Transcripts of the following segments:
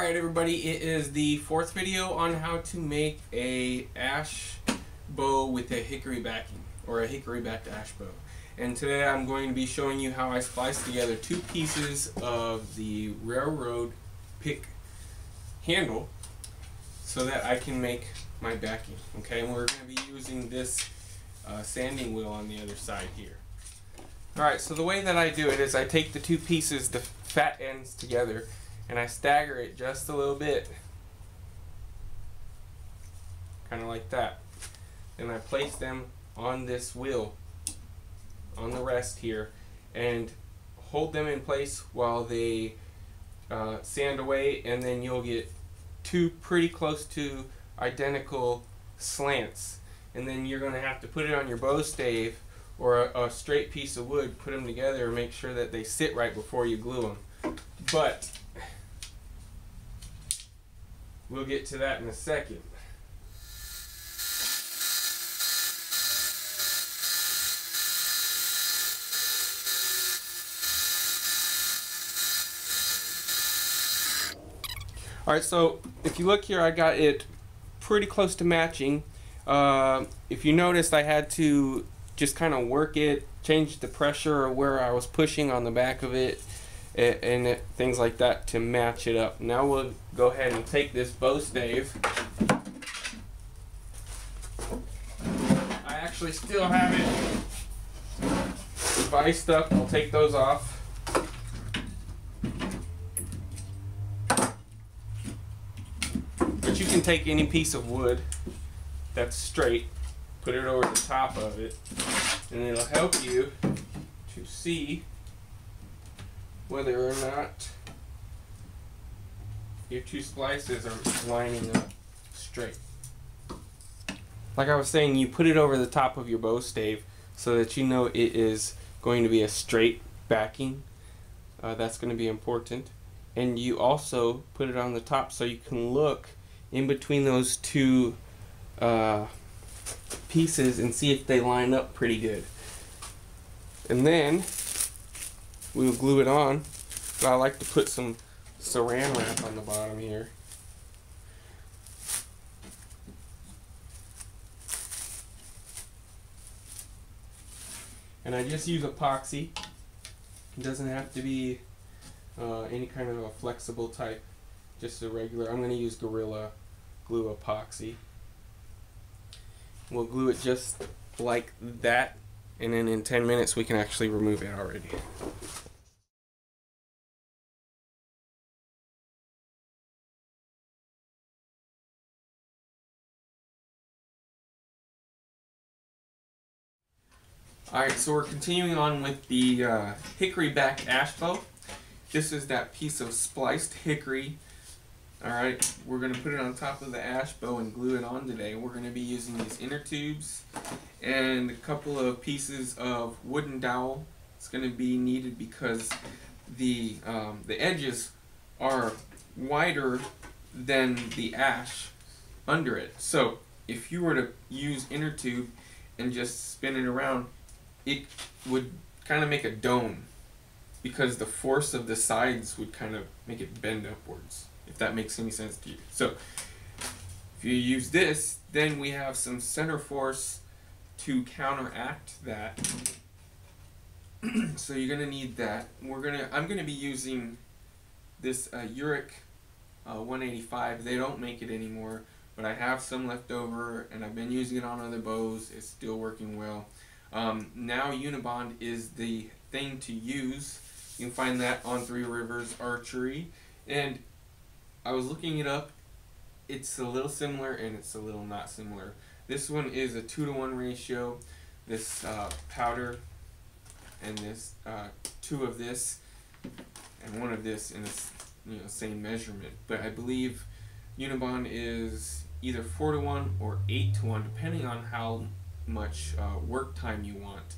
Alright everybody, it is the fourth video on how to make a ash bow with a hickory backing, or a hickory backed ash bow. And today I'm going to be showing you how I splice together two pieces of the railroad pick handle so that I can make my backing. Okay, and we're going to be using this sanding wheel on the other side here. Alright, so the way that I do it is I take the two pieces, the fat ends together, and I stagger it just a little bit, kind of like that. Then I place them on this wheel, on the rest here, and hold them in place while they sand away, and then you'll get two pretty close to identical slants. And then you're going to have to put it on your bow stave or a straight piece of wood, put them together and make sure that they sit right before you glue them. But we'll get to that in a second. Alright, so if you look here, I got it pretty close to matching. If you noticed, I had to just kind of work it, change the pressure where I was pushing on the back of it, and things like that to match it up. Now we'll go ahead and take this bow stave. I actually still have it viced up. I'll take those off. But you can take any piece of wood that's straight, put it over the top of it, and it'll help you to see whether or not your two splices are lining up straight. Like I was saying, you put it over the top of your bow stave so that you know it is going to be a straight backing. That's going to be important. And you also put it on the top so you can look in between those two pieces and see if they line up pretty good. And then we'll glue it on. But I like to put some saran wrap on the bottom here. And I just use epoxy. It doesn't have to be any kind of a flexible type, just a regular. I'm going to use Gorilla Glue epoxy. We'll glue it just like that, and then in 10 minutes we can actually remove it already. Alright, so we're continuing on with the hickory back ash bow. This is that piece of spliced hickory. Alright, we're going to put it on top of the ash bow and glue it on today. We're going to be using these inner tubes and a couple of pieces of wooden dowel. It's going to be needed because the edges are wider than the ash under it. So if you were to use inner tube and just spin it around, it would kind of make a dome because the force of the sides would kind of make it bend upwards, if that makes any sense to you. So if you use this, then we have some center force to counteract that. So you're gonna need that. I'm gonna be using this Uric 185. They don't make it anymore, but I have some left over and I've been using it on other bows. It's still working well. Now Unibond is the thing to use. You can find that on Three Rivers Archery, and I was looking it up. It's a little similar and it's a little not similar. This one is a 2-to-1 ratio. This powder and this 2 of this and 1 of this in the same measurement. But I believe Unibond is either 4-to-1 or 8-to-1, depending on how much work time you want.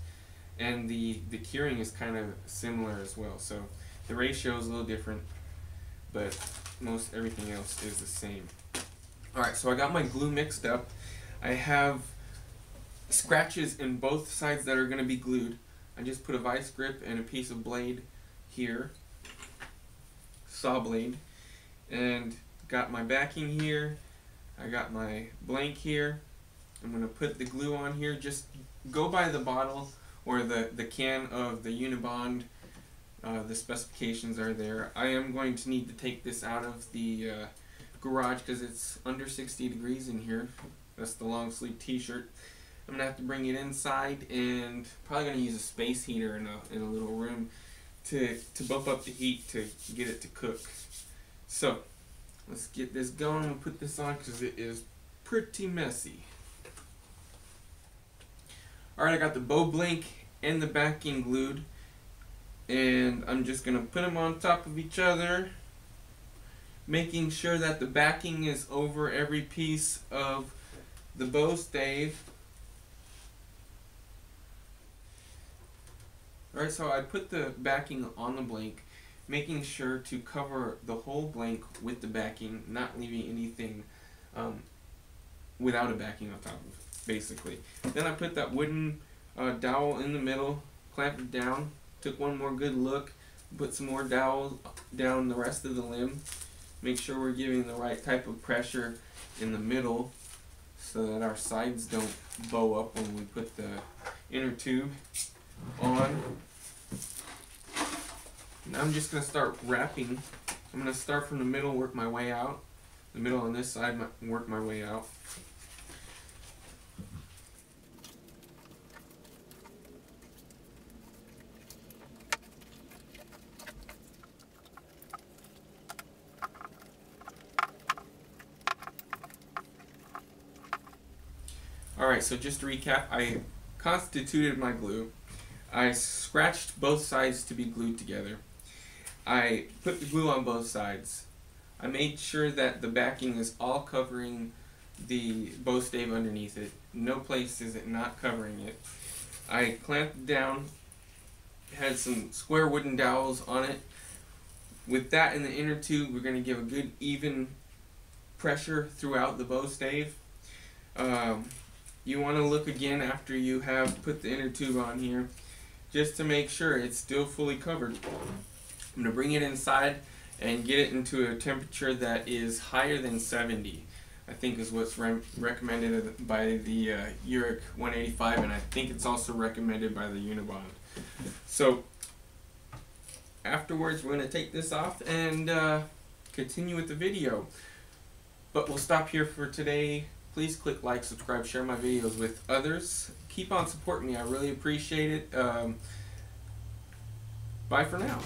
And the curing is kind of similar as well. So the ratio is a little different, but most everything else is the same. Alright, so I got my glue mixed up. I have scratches in both sides that are going to be glued. I just put a vice grip and a piece of blade here, saw blade, And got my backing here, I got my blank here. I'm going to put the glue on here. Just go by the bottle or the can of the Unibond. The specifications are there. I am going to need to take this out of the garage because it's under 60 degrees in here. That's the long sleeve t-shirt. I'm going to have to bring it inside, and probably going to use a space heater in a little room to bump up the heat to get it to cook. So let's get this going and put this on because it is pretty messy. Alright, I got the bow blank and the backing glued, and I'm just going to put them on top of each other, making sure that the backing is over every piece of the bow stave. Alright, so I put the backing on the blank, making sure to cover the whole blank with the backing, not leaving anything without a backing on top of it, basically. Then I put that wooden dowel in the middle, clamped it down, took one more good look, put some more dowel down the rest of the limb, make sure we're giving the right type of pressure in the middle so that our sides don't bow up when we put the inner tube on. Now I'm just going to start wrapping. I'm going to start from the middle, work my way out. The middle on this side, work my way out. Alright, so just to recap, I constituted my glue. I scratched both sides to be glued together. I put the glue on both sides. I made sure that the backing is all covering the bow stave underneath it. No place is it not covering it. I clamped it down, had some square wooden dowels on it. With that in the inner tube, we're going to give a good even pressure throughout the bow stave. You want to look again after you have put the inner tube on here, just to make sure it's still fully covered. I'm going to bring it inside and get it into a temperature that is higher than 70. I think is what's recommended by the Hickory 185, and I think it's also recommended by the Unibond. So afterwards we're going to take this off and continue with the video. But we'll stop here for today. Please click like, subscribe, share my videos with others. Keep on supporting me. I really appreciate it. Bye for now.